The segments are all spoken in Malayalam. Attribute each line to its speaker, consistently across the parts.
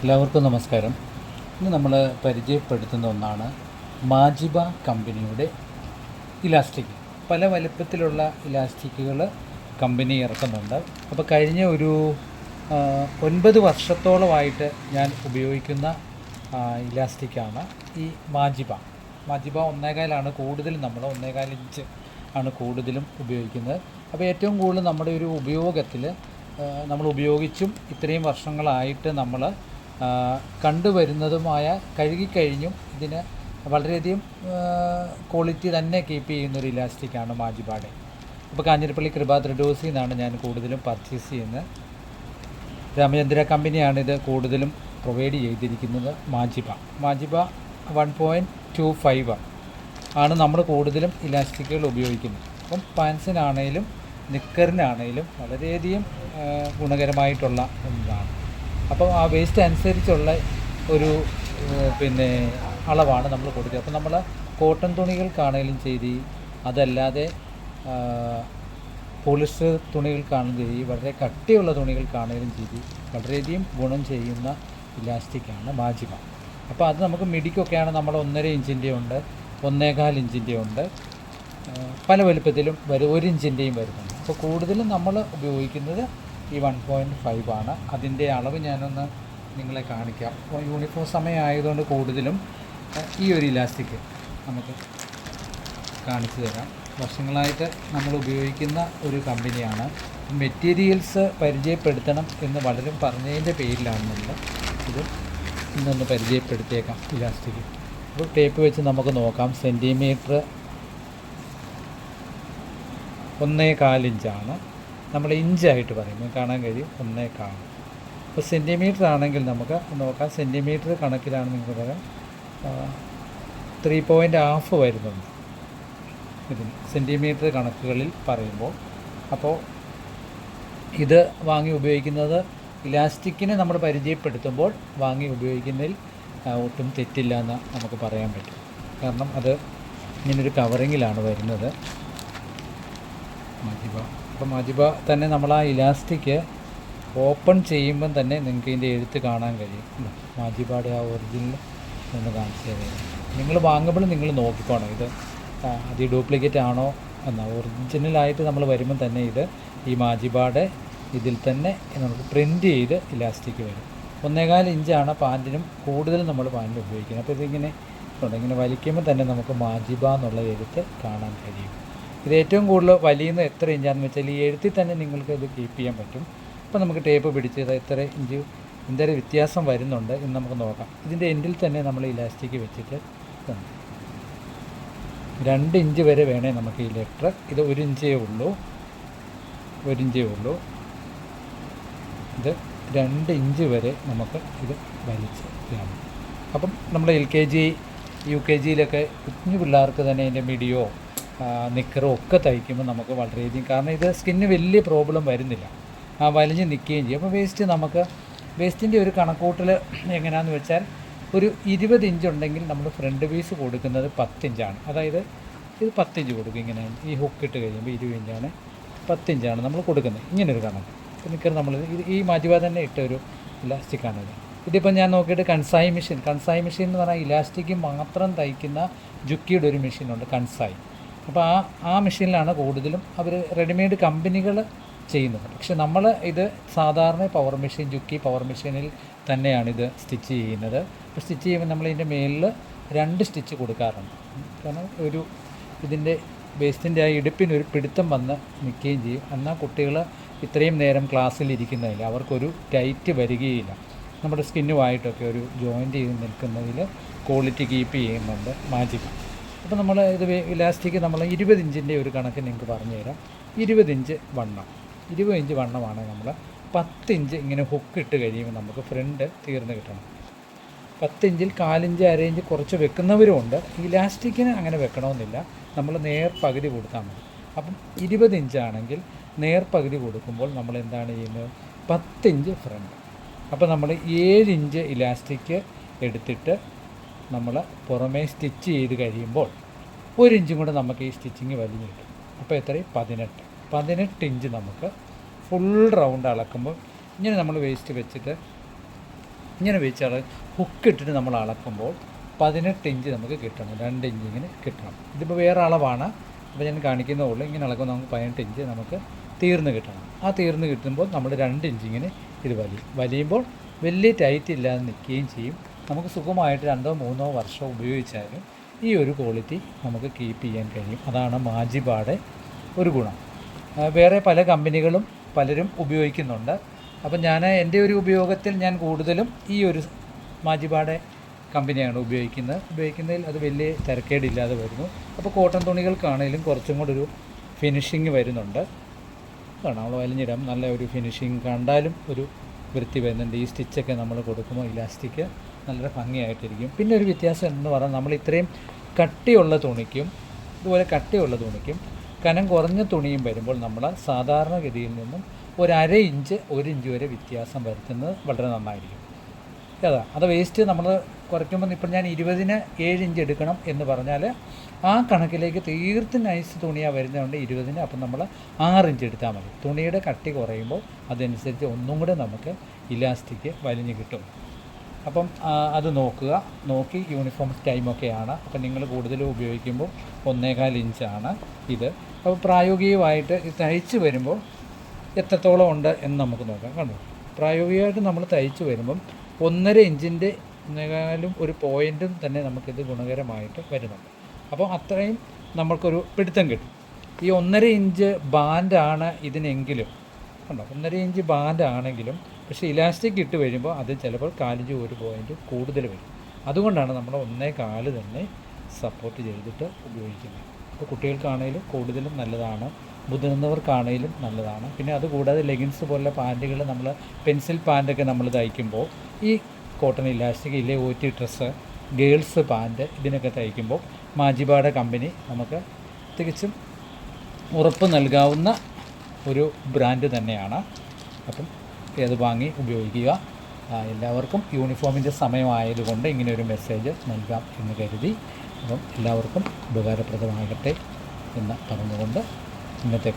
Speaker 1: എല്ലാവർക്കും നമസ്കാരം. ഇന്ന് നമ്മൾ പരിചയപ്പെടുത്തുന്ന ഒന്നാണ് മാജിബ കമ്പനിയുടെ ഇലാസ്റ്റിക്. പല വലിപ്പത്തിലുള്ള ഇലാസ്റ്റിക്കുകൾ കമ്പനി ഇറക്കുന്നുണ്ട്. അപ്പോൾ കഴിഞ്ഞ ഒരു 9 വർഷത്തോളമായിട്ട് ഞാൻ ഉപയോഗിക്കുന്ന ഇലാസ്റ്റിക്കാണ് ഈ മാജിബ. മാജിബ 1.25 കൂടുതലും, നമ്മൾ 1.25 ഇഞ്ച് ആണ് കൂടുതലും ഉപയോഗിക്കുന്നത്. അപ്പോൾ ഏറ്റവും കൂടുതൽ നമ്മുടെ ഒരു ഉപയോഗത്തിൽ നമ്മൾ ഉപയോഗിച്ചും ഇത്രയും വർഷങ്ങളായിട്ട് നമ്മൾ കണ്ടുവരുന്നതുമായ, കഴുകിക്കഴിഞ്ഞും ഇതിന് വളരെയധികം ക്വാളിറ്റി തന്നെ കീപ്പ് ചെയ്യുന്നൊരു ഇലാസ്റ്റിക്കാണ് മാജിബയുടെ. ഇപ്പോൾ കാഞ്ഞിരപ്പള്ളി കൃപ ത്രെഡോസിൽ നിന്നാണ് ഞാൻ കൂടുതലും പർച്ചേസ് ചെയ്യുന്നത്. രാമചന്ദ്ര കമ്പനിയാണിത് കൂടുതലും പ്രൊവൈഡ് ചെയ്തിരിക്കുന്നത്. മാജിബ 1.25 ആണ് നമ്മൾ കൂടുതലും ഇലാസ്റ്റിക്കുകൾ ഉപയോഗിക്കുന്നത്. അപ്പം പാൻസിനാണേലും നിക്കറിനാണേലും വളരെയധികം ഗുണകരമായിട്ടുള്ള ഒന്നാണ്. അപ്പോൾ ആ വേസ്റ്റ് അനുസരിച്ചുള്ള ഒരു അളവാണ് നമ്മൾ കൊടുക്കുക. അപ്പോൾ നമ്മൾ കോട്ടൺ തുണികൾക്കാണേലും ശരി, അതല്ലാതെ പോളിസ്റ്റർ തുണികൾക്കാണെങ്കിലും ശരി, വളരെ കട്ടിയുള്ള തുണികൾക്കാണേലും ശരി, വളരെയധികം ഗുണം ചെയ്യുന്ന ഇലാസ്റ്റിക്കാണ് മാജിബ. അപ്പോൾ അത് നമുക്ക് മിഡിക്കൊക്കെയാണ് നമ്മൾ 1.5 ഇഞ്ചിൻ്റെ ഉണ്ട്, 1.25 ഇഞ്ചിൻ്റെ ഉണ്ട്, പല വലുപ്പത്തിലും 1 ഇഞ്ചിൻ്റെയും വരുന്നുണ്ട്. അപ്പോൾ കൂടുതലും നമ്മൾ ഉപയോഗിക്കുന്നത് ഈ 1.5 ആണ്. അതിൻ്റെ അളവ് ഞാനൊന്ന് നിങ്ങളെ കാണിക്കാം. അപ്പോൾ യൂണിഫോം സമയമായതുകൊണ്ട് കൂടുതലും ഈ ഒരു ഇലാസ്റ്റിക് നമുക്ക് കാണിച്ചു തരാം. വർഷങ്ങളായിട്ട് നമ്മൾ ഉപയോഗിക്കുന്ന ഒരു കമ്പനിയാണ്. മെറ്റീരിയൽസ് പരിചയപ്പെടുത്തണം എന്ന് വളരെ പറഞ്ഞതിൻ്റെ പേരിലാണ് നമ്മൾ ഇത് ഇന്നൊന്ന് പരിചയപ്പെടുത്തിയേക്കാം ഇലാസ്റ്റിക്. അപ്പോൾ ടേപ്പ് വെച്ച് നമുക്ക് നോക്കാം. സെൻറ്റിമീറ്റർ 1.25 ഇഞ്ചാണ്. നമ്മൾ ഇഞ്ചായിട്ട് പറയുമ്പോൾ കാണാൻ കഴിയും 1.25. അപ്പോൾ സെൻറ്റിമീറ്റർ ആണെങ്കിൽ നമുക്ക് നോക്കാം. സെൻറ്റിമീറ്റർ കണക്കിലാണ് നിങ്ങൾക്ക് പറയാം 3.5 വരുന്നുണ്ട് ഇതിന്, സെൻറ്റിമീറ്റർ കണക്കുകളിൽ പറയുമ്പോൾ. അപ്പോൾ ഇത് വാങ്ങി ഉപയോഗിക്കുന്നത്, ഇലാസ്റ്റിക്കിനെ നമ്മൾ പരിചയപ്പെടുത്തുമ്പോൾ വാങ്ങി ഉപയോഗിക്കുന്നതിൽ ഒട്ടും തെറ്റില്ല എന്ന് നമുക്ക് പറയാൻ പറ്റും. കാരണം അത് ഇങ്ങനൊരു കവറിങ്ങിലാണ് വരുന്നത് മാജിബ. അപ്പോൾ മാജിബ തന്നെ നമ്മൾ ആ ഇലാസ്റ്റിക് ഓപ്പൺ ചെയ്യുമ്പം തന്നെ നിങ്ങൾക്ക് ഇതിൻ്റെ എഴുത്ത് കാണാൻ കഴിയും. മാജിബയുടെ ആ ഒറിജിനൽ ഒന്ന് കാണിച്ചു തരാം. നിങ്ങൾ വാങ്ങുമ്പോൾ നിങ്ങൾ നോക്കിക്കോണം ഇത് അത് ഡ്യൂപ്ലിക്കേറ്റ് ആണോ എന്ന്. ഒറിജിനലായിട്ട് നമ്മൾ വരുമ്പം തന്നെ ഇത് ഈ മാജിബയുടെ ഇതിൽ തന്നെ നമുക്ക് പ്രിൻ്റ് ചെയ്ത് ഇലാസ്റ്റിക് വരും. 1.25 ഇഞ്ചാണ് പാൻറ്റിനും കൂടുതലും നമ്മൾ പാൻറ്റിന് ഉപയോഗിക്കുന്നത്. അപ്പോൾ ഇതിങ്ങനെ ഇങ്ങനെ വലിക്കുമ്പോൾ തന്നെ നമുക്ക് മാജിബ എന്നുള്ള എഴുത്ത് കാണാൻ കഴിയും. ഇത് ഏറ്റവും കൂടുതൽ വലിയുന്ന എത്ര ഇഞ്ചാണെന്ന് വെച്ചാൽ ഈ എഴുത്തിൽ തന്നെ നിങ്ങൾക്ക് ഇത് കീപ്പ് ചെയ്യാൻ പറ്റും. അപ്പോൾ നമുക്ക് ടേപ്പ് പിടിച്ച് എത്ര ഇഞ്ച് എന്തൊരു വ്യത്യാസം വരുന്നുണ്ട് എന്ന് നമുക്ക് നോക്കാം. ഇതിൻ്റെ എൻഡിൽ തന്നെ നമ്മൾ ഇലാസ്റ്റിക് വെച്ചിട്ട് 2 ഇഞ്ച് വരെ വേണേൽ നമുക്ക് ഈ ലെറ്റർ, ഇത് 1 ഇഞ്ചേ ഉള്ളൂ, 1 ഇഞ്ചേ ഉള്ളൂ. ഇത് 2 ഇഞ്ച് വരെ നമുക്ക് ഇത് വലിച്ച് ചെയ്യാം. അപ്പം നമ്മൾ LKG UKG കുഞ്ഞു പിള്ളേർക്ക് തന്നെ ഇതിൻ്റെ മിഡിയോ നിക്കറോ ഒക്കെ തയ്ക്കുമ്പോൾ നമുക്ക് വളരെയധികം, കാരണം ഇത് സ്കിന്നിന് വലിയ പ്രോബ്ലം വരുന്നില്ല, വലിഞ്ഞ് നിൽക്കുകയും ചെയ്യും. അപ്പോൾ വേസ്റ്റിൻ്റെ ഒരു കണക്കൂട്ടൽ എങ്ങനെയാണെന്ന് വെച്ചാൽ ഒരു 20 ഇഞ്ച് ഉണ്ടെങ്കിൽ നമ്മൾ ഫ്രണ്ട് പീസ് കൊടുക്കുന്നത് 10 ഇഞ്ചാണ്. അതായത് ഇത് 10 ഇഞ്ച് കൊടുക്കും. ഇങ്ങനെ ഈ ഹുക്ക് ഇട്ട് കഴിയുമ്പോൾ 20 ഇഞ്ചാണ്, 10 ഇഞ്ചാണ് നമ്മൾ കൊടുക്കുന്നത്. ഇങ്ങനൊരു കണക്ക്. നിക്കർ നമ്മൾ ഈ മാജിബ തന്നെ ഇട്ടൊരു ഇലാസ്റ്റിക്കാണിത്. ഇതിപ്പോൾ ഞാൻ നോക്കിയിട്ട് കൺസായി മെഷീൻ എന്ന് പറഞ്ഞാൽ ഇലാസ്റ്റിക് മാത്രം തയ്ക്കുന്ന ജുക്കിയുടെ ഒരു മെഷീനുണ്ട്, കൺസായി. അപ്പോൾ ആ മെഷീനിലാണ് കൂടുതലും അവർ റെഡിമെയ്ഡ് കമ്പനികൾ ചെയ്യുന്നത്. പക്ഷെ നമ്മൾ ഇത് സാധാരണ പവർ മെഷീൻ, ജുക്കി പവർ മെഷീനിൽ തന്നെയാണിത് സ്റ്റിച്ച് ചെയ്യുന്നത്. അപ്പോൾ സ്റ്റിച്ച് ചെയ്യുമ്പോൾ നമ്മൾ ഇതിൻ്റെ മേലിൽ 2 സ്റ്റിച്ച് കൊടുക്കാറുണ്ട്. കാരണം ഇതിൻ്റെ വേസ്റ്റിൻ്റെ ആ ഇടുപ്പിനൊരു പിടുത്തം വന്ന് നിൽക്കുകയും ചെയ്യും. എന്നാൽ കുട്ടികൾ ഇത്രയും നേരം ക്ലാസ്സിലിരിക്കുന്നതിൽ അവർക്കൊരു ടൈറ്റ് വരികയില്ല. നമ്മുടെ സ്കിന്നുമായിട്ടൊക്കെ ഒരു ജോയിൻ്റ് ചെയ്ത് നിൽക്കുന്നതിൽ ക്വാളിറ്റി കീപ്പ് ചെയ്യുന്നുണ്ട് മാജിബ. അപ്പോൾ നമ്മൾ ഇത് ഇലാസ്റ്റിക് നമ്മൾ 20 ഇഞ്ചിൻ്റെ ഒരു കണക്ക് നിങ്ങൾക്ക് പറഞ്ഞു തരാം. 20 ഇഞ്ച് വണ്ണമാണ് നമ്മൾ 10 ഇഞ്ച് ഇങ്ങനെ ഹുക്ക് ഇട്ട് കഴിയുമ്പോൾ നമുക്ക് ഫ്രണ്ട് തീർന്ന് കിട്ടണം. 10 ഇഞ്ചിൽ 1/4 ഇഞ്ച് 1/2 ഇഞ്ച് കുറച്ച് വെക്കുന്നവരുമുണ്ട്. ഇലാസ്റ്റിക്കിന് അങ്ങനെ വെക്കണമെന്നില്ല, നമ്മൾ നേർപകുതി കൊടുത്താൽ മതി. അപ്പം 20 ഇഞ്ചാണെങ്കിൽ നേർപകുതി കൊടുക്കുമ്പോൾ നമ്മൾ എന്താണ് ചെയ്യുന്നത്, 10 ഇഞ്ച് ഫ്രണ്ട്. അപ്പോൾ നമ്മൾ 7 ഇഞ്ച് ഇലാസ്റ്റിക് എടുത്തിട്ട് നമ്മൾ പുറമേ സ്റ്റിച്ച് ചെയ്ത് കഴിയുമ്പോൾ 1 ഇഞ്ചും കൂടെ നമുക്ക് ഈ സ്റ്റിച്ചിങ് വലിഞ്ഞ് കിട്ടും. അപ്പോൾ എത്രയും 18 ഇഞ്ച് നമുക്ക് ഫുൾ റൗണ്ട് അളക്കുമ്പോൾ ഇങ്ങനെ നമ്മൾ വേസ്റ്റ് വെച്ചിട്ട് ഇങ്ങനെ വെച്ചാൽ ഹുക്ക് ഇട്ടിട്ട് നമ്മൾ അളക്കുമ്പോൾ 18 ഇഞ്ച് നമുക്ക് കിട്ടണം, 2 ഇഞ്ച് ഇങ്ങനെ കിട്ടണം. ഇതിപ്പോൾ വേറെ അളവാണ്, അപ്പോൾ ഞാൻ കാണിക്കുന്നതുള്ളൂ. ഇങ്ങനെ അളക്കുമ്പോൾ നമുക്ക് 18 ഇഞ്ച് നമുക്ക് തീർന്ന് കിട്ടണം. ആ തീർന്ന് കിട്ടുമ്പോൾ നമ്മൾ 2 ഇഞ്ച് ഇങ്ങനെ ഇത് വലിയുമ്പോൾ വലിയ ടൈറ്റ് ഇല്ലാതെ നിൽക്കുകയും ചെയ്യും. നമുക്ക് സുഖമായിട്ട് 2-3 വർഷം ഉപയോഗിച്ചാലും ഈ ഒരു ക്വാളിറ്റി നമുക്ക് കീപ്പ് ചെയ്യാൻ കഴിയും. അതാണ് മാജിബായുടെ ഒരു ഗുണം. വേറെ പല കമ്പനികളും പലരും ഉപയോഗിക്കുന്നുണ്ട്. അപ്പം ഞാൻ എൻ്റെ ഒരു ഉപയോഗത്തിൽ ഞാൻ കൂടുതലും ഈ ഒരു മാജിബായുടെ കമ്പനിയാണ് ഉപയോഗിക്കുന്നതിൽ അത് വലിയ തിരക്കേടില്ലാതെ വരുന്നു. അപ്പോൾ കോട്ടൺ തുണികൾക്കാണെങ്കിലും കുറച്ചും കൂടെ ഒരു ഫിനിഷിങ് വരുന്നുണ്ട്. കാരണം നമ്മൾ വലിഞ്ഞിടാം, നല്ല ഒരു ഫിനിഷിങ് കണ്ടാലും ഒരു വൃത്തി വരുന്നുണ്ട്. ഈ സ്റ്റിച്ചൊക്കെ നമ്മൾ കൊടുക്കുമ്പോൾ ഇലാസ്റ്റിക് നല്ല ഭംഗിയായിട്ടിരിക്കും. പിന്നെ ഒരു വ്യത്യാസം എന്ന് പറഞ്ഞാൽ നമ്മൾ ഇത്രയും കട്ടിയുള്ള തുണിക്കും ഇതുപോലെ കട്ടിയുള്ള തുണിക്കും കനം കുറഞ്ഞ തുണിയും വരുമ്പോൾ നമ്മൾ സാധാരണഗതിയിൽ നിന്നും ഒരു 1/2 ഇഞ്ച് 1 ഇഞ്ച് വരെ വ്യത്യാസം വരുത്തുന്നത് വളരെ നന്നായിരിക്കും. അത് വേസ്റ്റ് നമ്മൾ കുറയ്ക്കുമ്പോൾ ഇപ്പം ഞാൻ 20-ന് 7 ഇഞ്ച് എടുക്കണം എന്ന് പറഞ്ഞാൽ ആ കണക്കിലേക്ക് തീർത്തും നൈസ് തുണിയാണ് വരുന്നതുകൊണ്ട് 20-ന് അപ്പം നമ്മൾ 6 ഇഞ്ച് എടുത്താൽ മതി. തുണിയുടെ കട്ടി കുറയുമ്പോൾ അതനുസരിച്ച് ഒന്നും കൂടെ നമുക്ക് ഇലാസ്റ്റിക് വലിഞ്ഞ് കിട്ടും. അപ്പം അത് നോക്കി യൂണിഫോം ടൈമൊക്കെയാണ്. അപ്പം നിങ്ങൾ കൂടുതലും ഉപയോഗിക്കുമ്പോൾ 1.25 ഇഞ്ചാണ് ഇത്. അപ്പോൾ പ്രായോഗികമായിട്ട് തയ്ച്ച് വരുമ്പോൾ എത്രത്തോളം ഉണ്ട് എന്ന് നമുക്ക് നോക്കാം. കണ്ടോ, പ്രായോഗികമായിട്ട് നമ്മൾ തയ്ച്ച് വരുമ്പം 1.5 ഇഞ്ചിൻ്റെ എന്നേക്കാളും ഒരു പോയിൻറ്റും തന്നെ നമുക്കിത് ഗുണകരമായിട്ട് വരുന്നുണ്ട്. അപ്പോൾ അത്രയും നമ്മൾക്കൊരു പിടുത്തം കിട്ടും. ഈ 1.5 ഇഞ്ച് ബാൻഡാണ് ഇതിനെങ്കിലും കണ്ടോ, 1.5 ഇഞ്ച് ബാൻഡാണെങ്കിലും പക്ഷേ ഇലാസ്റ്റിക് ഇട്ട് വരുമ്പോൾ അത് ചിലപ്പോൾ 1/4 ഇഞ്ച് 1 പോയിൻറ്റ് കൂടുതൽ വരും. അതുകൊണ്ടാണ് നമ്മൾ 1.25 തന്നെ സപ്പോർട്ട് ചെയ്തിട്ട് ഉപയോഗിക്കുന്നത്. അപ്പോൾ കുട്ടികൾക്കാണെങ്കിലും കൂടുതലും നല്ലതാണ്, മുതിർന്നവർക്കാണെങ്കിലും നല്ലതാണ്. പിന്നെ അതുകൂടാതെ ലെഗിൻസ് പോലുള്ള പാൻറ്റുകൾ നമ്മൾ പെൻസിൽ പാൻറ്റൊക്കെ നമ്മൾ തയ്ക്കുമ്പോൾ ഈ കോട്ടൺ ഇലാസ്റ്റിക് ഇല്ലേ OT ഡ്രസ്സ്, ഗേൾസ് പാൻറ്റ് ഇതിനൊക്കെ തയ്ക്കുമ്പോൾ മാജിബായുടെ കമ്പനി നമുക്ക് തികച്ചും ഉറപ്പ് നൽകാവുന്ന ഒരു ബ്രാൻഡ് തന്നെയാണ്. അപ്പം ഇത് വാങ്ങി ഉപയോഗിക്കുക. എല്ലാവർക്കും യൂണിഫോമിൻ്റെ സമയമായതുകൊണ്ട് ഇങ്ങനെ ഒരു മെസ്സേജ് നൽകാം എന്ന് കരുതി. അപ്പം എല്ലാവർക്കും ഉപകാരപ്രദമാകട്ടെ എന്ന് പറഞ്ഞുകൊണ്ട് ഇന്നത്തെ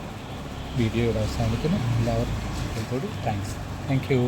Speaker 1: വീഡിയോ ഇവിടെ അവസാനിക്കുന്നു. എല്ലാവർക്കും താങ്ക്സ്. Thank you.